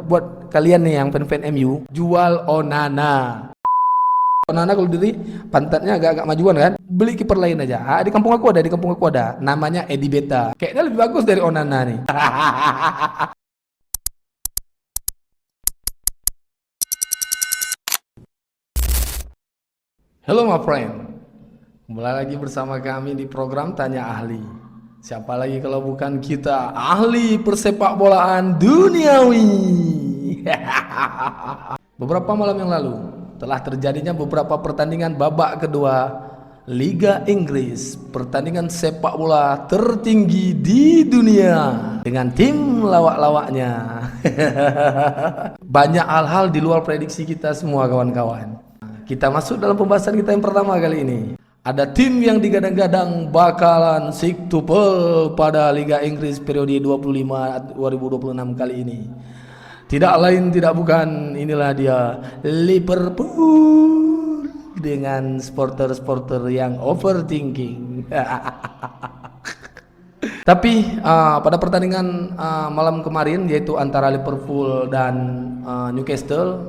buat kalian nih yang fan-fan MU, jual Onana. Onana kalau diri pantatnya agak-agak majuan kan, beli kiper lain aja. Di kampung aku ada, namanya Edi Beta. Kayaknya lebih bagus dari Onana nih. Hello my friend, kembali lagi bersama kami di program Tanya Ahli. Siapa lagi kalau bukan kita, ahli persepak bolaan duniawi. Beberapa malam yang lalu telah terjadinya beberapa pertandingan babak kedua Liga Inggris, pertandingan sepak bola tertinggi di dunia dengan tim lawak-lawaknya. Banyak hal-hal di luar prediksi kita semua kawan-kawan. Kita masuk dalam pembahasan kita yang pertama kali ini. Ada tim yang digadang-gadang bakalan squtuple pada Liga Inggris periode 2025-2026 kali ini. Tidak lain tidak bukan, inilah dia Liverpool dengan supporter-supporter yang overthinking. Tapi pada pertandingan malam kemarin, yaitu antara Liverpool dan Newcastle,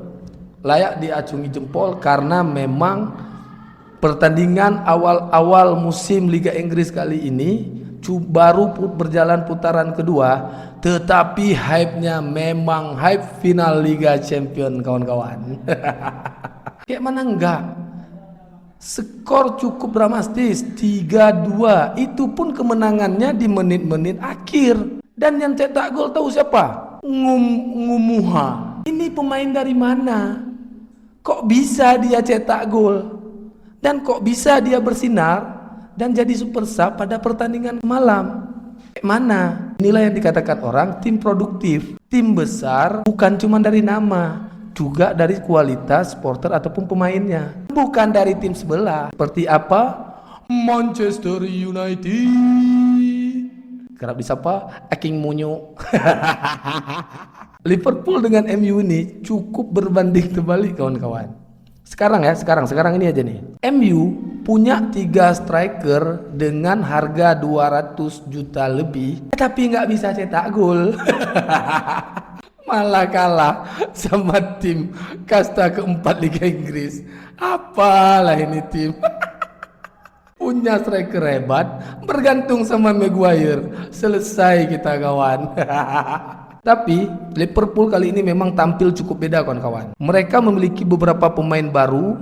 layak diacungi jempol karena memang pertandingan awal-awal musim Liga Inggris kali ini baru berjalan putaran kedua, tetapi hype-nya memang hype final Liga Champion kawan-kawan. Kayak mana enggak? Skor cukup dramatis 3-2, itu pun kemenangannya di menit-menit akhir. Dan yang cetak gol tahu siapa? Ngumuha. Ini pemain dari mana? Kok bisa dia cetak gol? Dan kok bisa dia bersinar dan jadi super sub pada pertandingan malam? Mana? Inilah yang dikatakan orang tim produktif. Tim besar bukan cuma dari nama, juga dari kualitas supporter ataupun pemainnya. Bukan dari tim sebelah. Seperti apa? Manchester United. Kerap disapa Aking Munyo. Liverpool dengan MU ini cukup berbanding terbalik kawan-kawan. Sekarang ini aja nih. MU punya 3 striker dengan harga 200 juta lebih, tapi nggak bisa cetak gol. Malah kalah sama tim kasta keempat Liga Inggris. Apalah ini tim. Punya striker hebat, bergantung sama Maguire. Selesai kita kawan. Tapi Liverpool kali ini memang tampil cukup beda kawan-kawan. Mereka memiliki beberapa pemain baru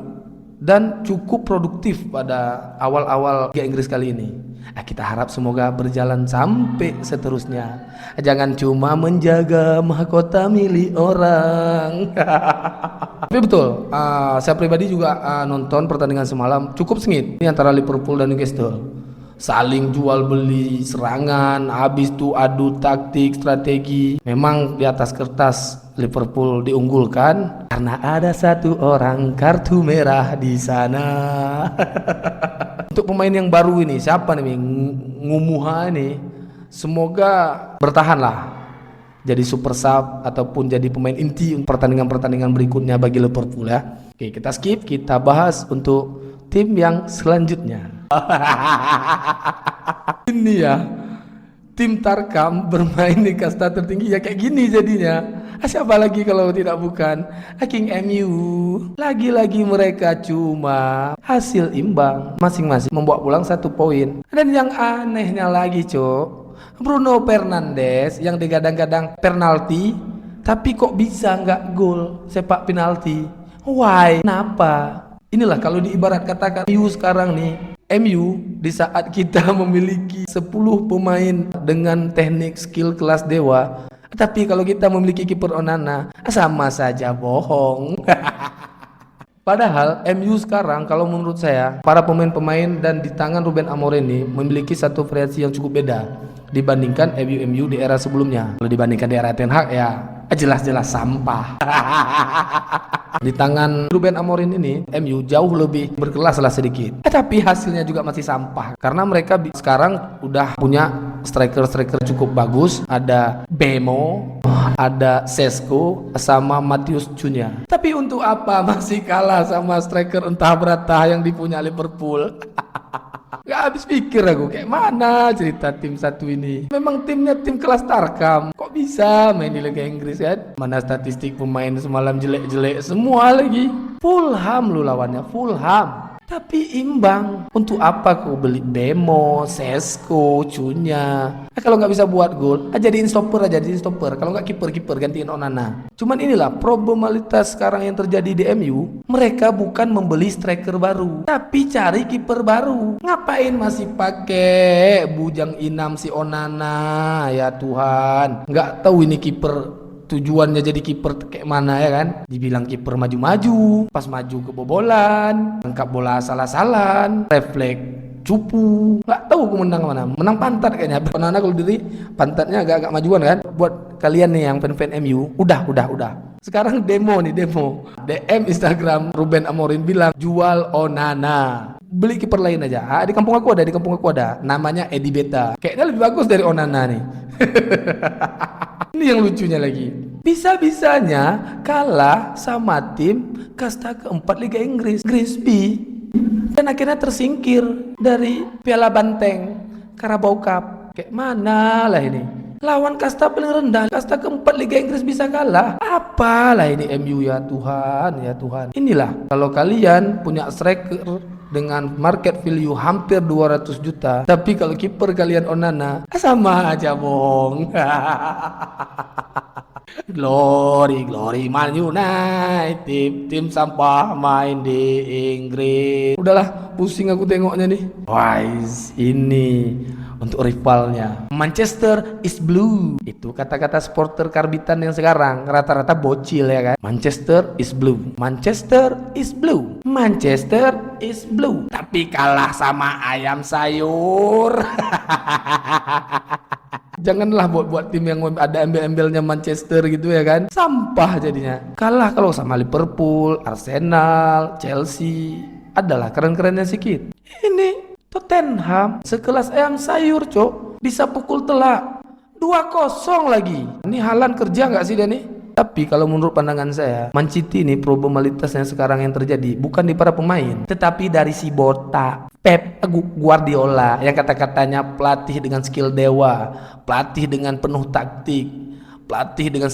dan cukup produktif pada awal-awal Liga Inggris kali ini. Kita harap semoga berjalan sampai seterusnya. Jangan cuma menjaga mahkota milik orang. Tapi betul, saya pribadi juga nonton pertandingan semalam, cukup sengit ini antara Liverpool dan Newcastle. Saling jual beli serangan, habis itu adu taktik, strategi. Memang di atas kertas Liverpool diunggulkan karena ada satu orang kartu merah di sana. Untuk pemain yang baru ini, siapa nih Ngumuha ini, semoga bertahanlah jadi super sub ataupun jadi pemain inti pertandingan-pertandingan berikutnya bagi Liverpool ya. Oke, kita skip, kita bahas untuk tim yang selanjutnya. Ini ya, tim Tarkam bermain di kasta tertinggi ya kayak gini jadinya. Siapa lagi kalau tidak bukan King MU. Lagi-lagi mereka cuma hasil imbang, masing-masing membawa pulang 1 poin. Dan yang anehnya lagi Bruno Fernandes yang digadang-gadang penalti, tapi kok bisa nggak gol sepak penalti? Why? Kenapa? Inilah kalau diibarat katakan MU sekarang nih. MU di saat kita memiliki 10 pemain dengan teknik skill kelas dewa, tapi kalau kita memiliki kiper Onana, sama saja bohong. Padahal MU sekarang kalau menurut saya, para pemain-pemain dan di tangan Ruben Amorim ini memiliki satu variasi yang cukup beda dibandingkan MU di era sebelumnya. Kalau dibandingkan di era Ten Hag ya jelas-jelas sampah. Di tangan Ruben Amorim ini MU jauh lebih berkelas lah sedikit, tapi hasilnya juga masih sampah karena mereka sekarang udah punya striker-striker cukup bagus. Ada Bemo, ada Sesko sama Matheus Cunha. Tapi untuk apa masih kalah sama striker entah berata yang dipunya Liverpool? Gak habis pikir aku, kayak mana cerita tim satu ini. Memang timnya tim kelas Tarkam. Kok bisa main di Liga Inggris kan? Mana statistik pemain semalam jelek-jelek semua lagi. Fulham lu lawannya, Fulham. Tapi imbang. Untuk apa kau beli Bemo, Sesko, Cunya? Kalau nggak bisa buat gol, jadiin stopper aja, jadiin stopper. Kalau nggak kiper gantiin Onana. Cuman inilah problematika sekarang yang terjadi di MU. Mereka bukan membeli striker baru, tapi cari kiper baru. Ngapain masih pakai bujang inam si Onana? Ya Tuhan, nggak tahu ini kiper tujuannya jadi kiper kayak mana ya kan? Dibilang kiper maju-maju, pas maju kebobolan, tangkap bola salah-salah, refleks cupu, nggak tahu aku menang mana. Menang pantat kayaknya. Onana kalau diri pantatnya agak-agak majuan kan. Buat kalian nih yang fan-fan MU, udah. Sekarang demo. DM Instagram Ruben Amorim bilang jual Onana. Beli kiper lain aja. Di kampung aku ada. Namanya Edi Beta. Kayaknya lebih bagus dari Onana nih. Ini yang lucunya lagi. Bisa-bisanya kalah sama tim kasta keempat Liga Inggris, Grimsby. Dan akhirnya tersingkir dari Piala Banteng, Carabao Cup. Kayak mana lah ini? Lawan kasta paling rendah, kasta keempat Liga Inggris bisa kalah. Apalah ini MU ya Tuhan. Inilah kalau kalian punya striker dengan market value hampir 200 juta, tapi kalau kiper kalian Onana, sama aja bong. Glory Man United, tim sampah main di Inggris. Udahlah, pusing aku tengoknya nih. Wise, ini untuk rivalnya. Manchester is blue. Itu kata-kata supporter karbitan yang sekarang rata-rata bocil ya kan. Manchester is blue. Tapi kalah sama ayam sayur. Janganlah buat tim yang ada embel-embelnya Manchester gitu ya kan. Sampah jadinya. Kalah kalau sama Liverpool, Arsenal, Chelsea. Adalah keren-kerennya sedikit. Ini Tottenham sekelas ayam sayur cok, bisa pukul telak 2-0 lagi. Ini Haaland kerja nggak sih dia nih? Tapi kalau menurut pandangan saya, Man City ini problemalitasnya sekarang yang terjadi bukan di para pemain, tetapi dari si botak Pep Guardiola yang kata-katanya pelatih dengan skill dewa, pelatih dengan penuh taktik, pelatih dengan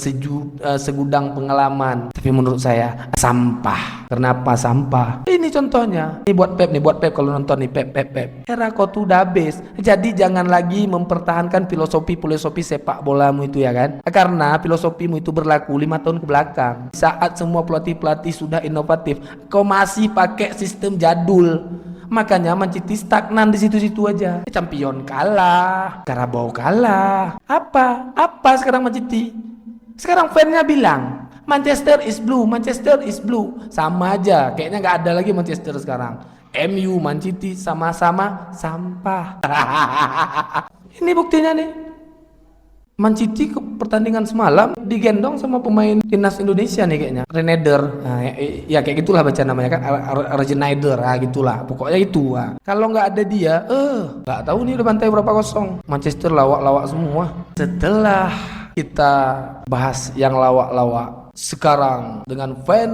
segudang pengalaman. Tapi menurut saya sampah. Kenapa sampah? Ini contohnya. Ini buat Pep kalau nonton nih Pep. Era kau tuh udah habis. Jadi jangan lagi mempertahankan filosofi sepak bolamu itu ya kan? Karena filosofimu itu berlaku 5 tahun ke belakang. Saat semua pelatih sudah inovatif, kau masih pakai sistem jadul. Makanya Man City stagnan di situ-situ aja. Champion kalah, Carabao kalah. Apa sekarang Man City? Sekarang fansnya bilang Manchester is blue. Sama aja, kayaknya nggak ada lagi Manchester sekarang. MU, Man City sama-sama sampah. Ini buktinya nih. Man City ke pertandingan semalam digendong sama pemain timnas Indonesia nih kayaknya, Reneder. Nah, ya kayak gitulah baca namanya kan, Reneder, gitulah. Pokoknya itu. Kalau nggak ada dia, nggak tahu nih udah bantai berapa kosong. Manchester lawak-lawak semua. Setelah kita bahas yang lawak-lawak, sekarang dengan fan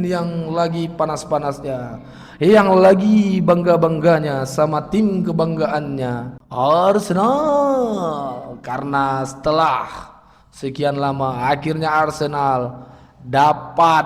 yang lagi panas-panasnya, yang lagi bangga-bangganya sama tim kebanggaannya, Arsenal. Karena setelah sekian lama akhirnya Arsenal dapat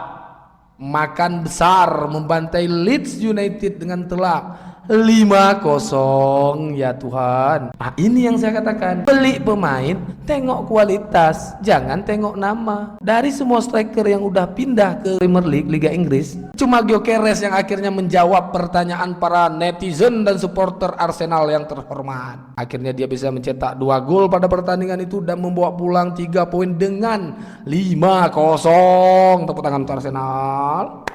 makan besar membantai Leeds United dengan telak 5-0. Ya Tuhan. Ini yang saya katakan, beli pemain tengok kualitas, jangan tengok nama. Dari semua striker yang udah pindah ke Premier League, Liga Inggris, cuma Gyökeres yang akhirnya menjawab pertanyaan para netizen dan supporter Arsenal yang terhormat. Akhirnya dia bisa mencetak 2 gol pada pertandingan itu dan membawa pulang 3 poin dengan 5-0. Tepuk tangan untuk Arsenal.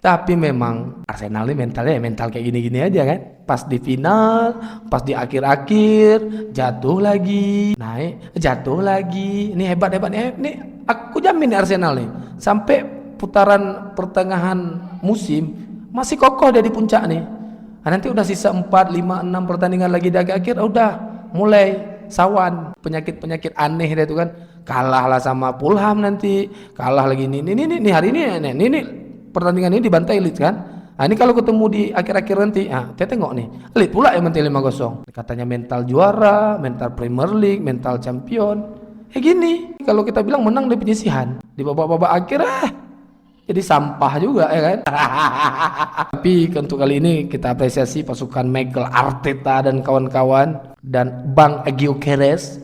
Tapi memang Arsenal ini mental kayak gini-gini aja kan. Pas di final, pas di akhir-akhir, jatuh lagi, naik, jatuh lagi. Ini hebat nih. Ini aku jamin nih Arsenal nih, sampai putaran pertengahan musim masih kokoh dia di puncak nih. Nanti udah sisa 4, 5, 6 pertandingan lagi di akhir-akhir, udah mulai sawan, penyakit aneh dia itu kan. Kalah lah sama Fulham nanti, kalah lagi ini hari ini pertandingan ini dibantai Leeds kan. Nah, ini kalau ketemu di akhir-akhir nanti, kita tengok nih, Leeds pula yang mentil 5-0. Katanya mental juara, mental Premier League, mental champion. Gini, kalau kita bilang menang di penyisihan, di babak-babak akhir jadi sampah juga ya kan. Tapi untuk kali ini kita apresiasi pasukan Mikel Arteta dan kawan-kawan dan Bang Gyökeres.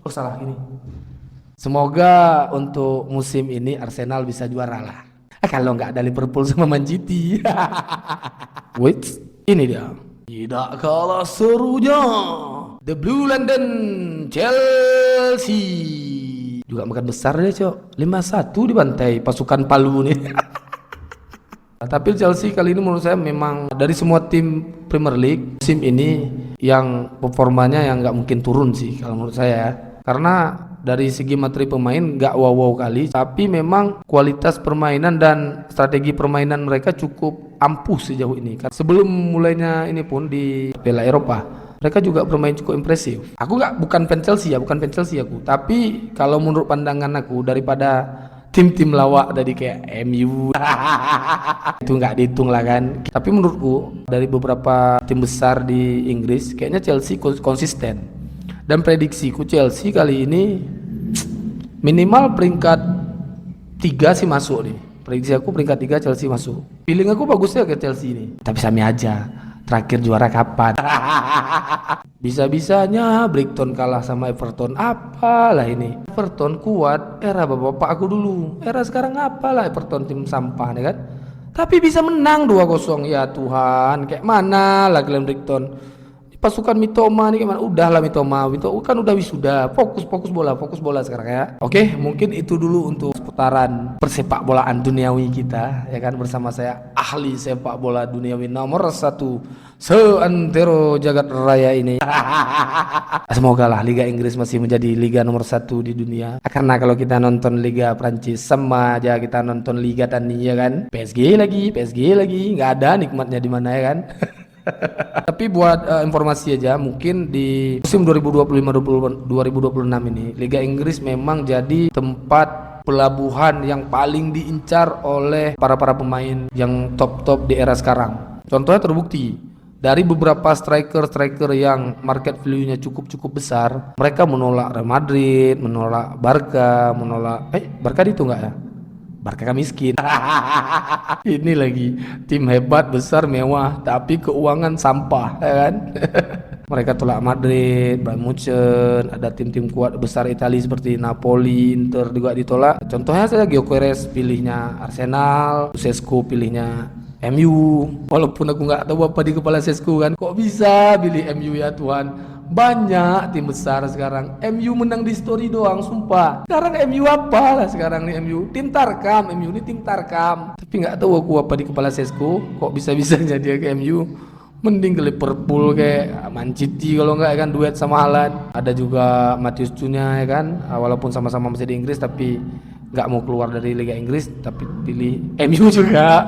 Oh salah ini. Semoga untuk musim ini Arsenal bisa juara lah. Kalau nggak ada Liverpool sama Man City. Wait, ini dia. Tidak kalah serunya The Blue London Chelsea. Juga makan besar deh cok, 5-1 dibantai pasukan Palu nih. Tapi Chelsea kali ini menurut saya memang dari semua tim Premier League musim ini yang performanya yang nggak mungkin turun sih kalau menurut saya. Karena dari segi materi pemain nggak wow kali, tapi memang kualitas permainan dan strategi permainan mereka cukup ampuh sejauh ini. Sebelum mulainya ini pun di Piala Eropa, mereka juga bermain cukup impresif. Aku bukan fan Chelsea aku. Tapi kalau menurut pandangan aku daripada tim-tim lawak dari kayak MU itu nggak dihitung lah kan. Tapi menurutku dari beberapa tim besar di Inggris kayaknya Chelsea konsisten. Dan prediksiku Chelsea kali ini minimal peringkat 3 sih masuk nih. Prediksi aku peringkat 3 Chelsea masuk. Feeling aku bagusnya ke Chelsea ini. Tapi sami aja. Terakhir juara kapan? Bisa-bisanya Brighton kalah sama Everton. Apalah ini? Everton kuat era bapak aku dulu. Era sekarang apalah Everton tim sampah nih kan? Tapi bisa menang 2-0. Ya Tuhan, kayak mana lah kalian Brighton? Pasukan Mitoma nih gimana? Udahlah Mitoma kan udah wisuda. Fokus bola sekarang ya. Oke, mungkin itu dulu untuk seputaran persepak bolaan duniawi kita ya kan, bersama saya ahli sepak bola duniawi nomor 1 seantero jagat raya ini. Semoga lah Liga Inggris masih menjadi liga nomor 1 di dunia. Karena kalau kita nonton Liga Prancis sama aja kita nonton Liga Tani ya kan. PSG lagi, nggak ada nikmatnya di mana ya kan. Tapi buat informasi aja, mungkin di musim 2025-2026 ini Liga Inggris memang jadi tempat pelabuhan yang paling diincar oleh para pemain yang top di era sekarang. Contohnya terbukti dari beberapa striker yang market value-nya cukup besar, mereka menolak Real Madrid, menolak Barca, Barca itu enggak ya? Barca miskin. Ini lagi tim hebat, besar, mewah, tapi keuangan sampah, ya kan? Mereka tolak Madrid, Bayern Munchen, ada tim-tim kuat besar Italia seperti Napoli, Inter juga ditolak. Contohnya saja Gyökeres pilihnya Arsenal, Sesco pilihnya MU. Walaupun aku nggak tahu apa di kepala Sesco kan, kok bisa pilih MU ya Tuhan? Banyak tim besar sekarang. MU menang di story doang, sumpah. Sekarang MU apalah sekarang nih MU? Tim Tarkam, MU ini tim Tarkam. Tapi nggak tahu aku apa di kepala Sesco, kok bisa-bisanya dia ke MU. Mending ke Liverpool kayak Man City kalau nggak kan, duet sama Haaland. Ada juga Matheus Cunha ya kan, walaupun sama-sama masih di Inggris tapi nggak mau keluar dari Liga Inggris, tapi pilih MU juga.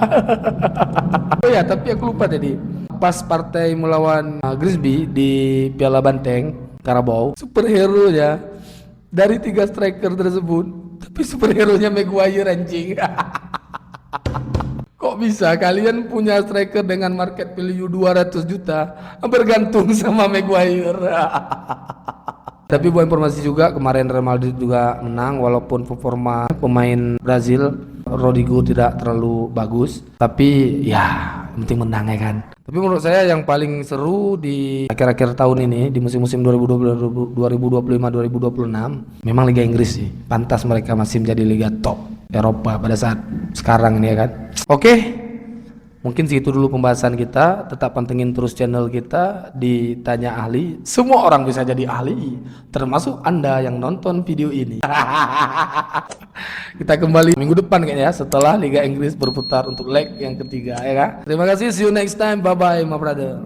Oh ya, tapi aku lupa tadi. Pas partai melawan Grimsby di Piala Banteng Carabao, superhero ya dari 3 striker tersebut, tapi superhero-nya Maguire anjing. Kok bisa kalian punya striker dengan market value 200 juta bergantung sama Maguire? Tapi buat informasi juga, kemarin Real Madrid juga menang walaupun performa pemain Brazil Rodrigo tidak terlalu bagus, tapi ya penting menang ya kan. Tapi menurut saya yang paling seru di akhir-akhir tahun ini, di musim-musim 2025-2026 memang Liga Inggris sih. Pantas mereka masih menjadi liga top Eropa pada saat sekarang ini ya kan. Oke, mungkin segitu dulu pembahasan kita. Tetap pantengin terus channel kita di Tanya Ahli. Semua orang bisa jadi ahli, termasuk Anda yang nonton video ini. Kita kembali minggu depan kayaknya ya, setelah Liga Inggris berputar untuk leg yang ketiga ya kan. Terima kasih, see you next time, bye bye my brother.